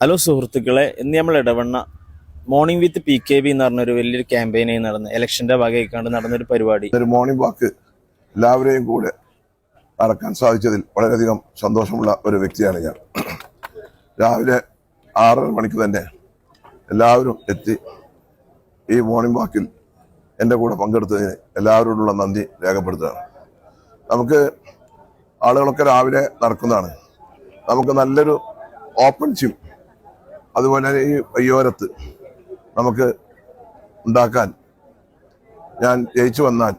Hello സുഹൃത്തുക്കളെ, ഇന്ന് നമ്മൾ ഇടവണ്ണ മോർണിംഗ് വിത്ത് PKB എന്ന് പറഞ്ഞൊരു വലിയൊരു ക്യാമ്പയിനായി നടന്ന ഇലക്ഷന്റെ ഭാഗമായിക്കാണ്ട് നടന്നൊരു പരിപാടി. ഒരു മോർണിംഗ് വാക്ക് എല്ലാവരെയും കൂടെ നടക്കാൻ സാധിച്ചതിൽ വളരെയധികം സന്തോഷമുള്ള ഒരു വ്യക്തിയാണ് ഞാൻ. രാവിലെ 6:30 മണിക്ക് തന്നെ എല്ലാവരും എത്തി ഈ മോർണിംഗ് വാക്കിൽ എൻ്റെ കൂടെ പങ്കെടുത്തതിന് എല്ലാവരോടുള്ള നന്ദി രേഖപ്പെടുത്തുകയാണ്. നമുക്ക് ആളുകളൊക്കെ രാവിലെ നടക്കുന്നതാണ്. നമുക്ക് നല്ലൊരു ഓപ്പൺ ജിം അതുപോലെ ഈ വയ്യോരത്ത് നമുക്ക് ഉണ്ടാക്കാൻ ഞാൻ ജയിച്ചു വന്നാൽ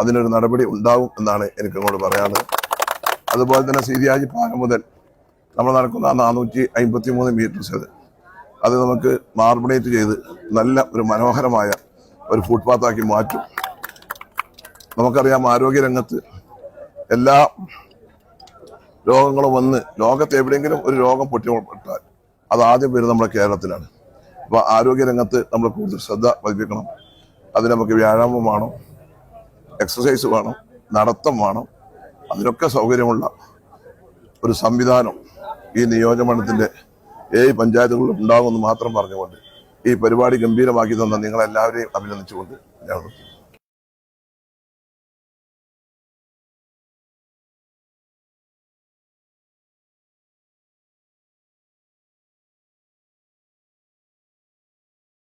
അതിനൊരു നടപടി ഉണ്ടാവും എന്നാണ് എനിക്ക് അങ്ങോട്ട് പറയാനുള്ളത്. അതുപോലെ തന്നെ സീരിയാജി പാലം മുതൽ നമ്മൾ നടക്കുന്ന 453 മീറ്റേഴ്സ് അത് നമുക്ക് മാർബിളേറ്റ് ചെയ്ത് നല്ല ഒരു മനോഹരമായ ഒരു ഫുട്പാത്താക്കി മാറ്റും. നമുക്കറിയാം, ആരോഗ്യരംഗത്ത് എല്ലാ രോഗങ്ങളും വന്ന് ലോകത്ത് എവിടെയെങ്കിലും ഒരു രോഗം പൊട്ടിപ്പെട്ടാൽ അത് ആദ്യം വരുന്നത് നമ്മുടെ കേരളത്തിലാണ്. അപ്പോൾ ആരോഗ്യരംഗത്ത് നമ്മൾ കൂടുതൽ ശ്രദ്ധ പതിപ്പിക്കണം. അതിന് നമുക്ക് വ്യായാമം വേണം, എക്സസൈസ് വേണം, നടത്തം വേണം. അതിനൊക്കെ സൗകര്യമുള്ള ഒരു സംവിധാനം ഈ നിയോജകമണ്ഡലത്തിൻ്റെ 7 പഞ്ചായത്തുകളിൽ ഉണ്ടാകുമെന്ന് മാത്രം പറഞ്ഞുകൊണ്ട് ഈ പരിപാടി ഗംഭീരമാക്കി തന്ന നിങ്ങളെല്ലാവരെയും അഭിനന്ദിച്ചുകൊണ്ട് ഞാൻ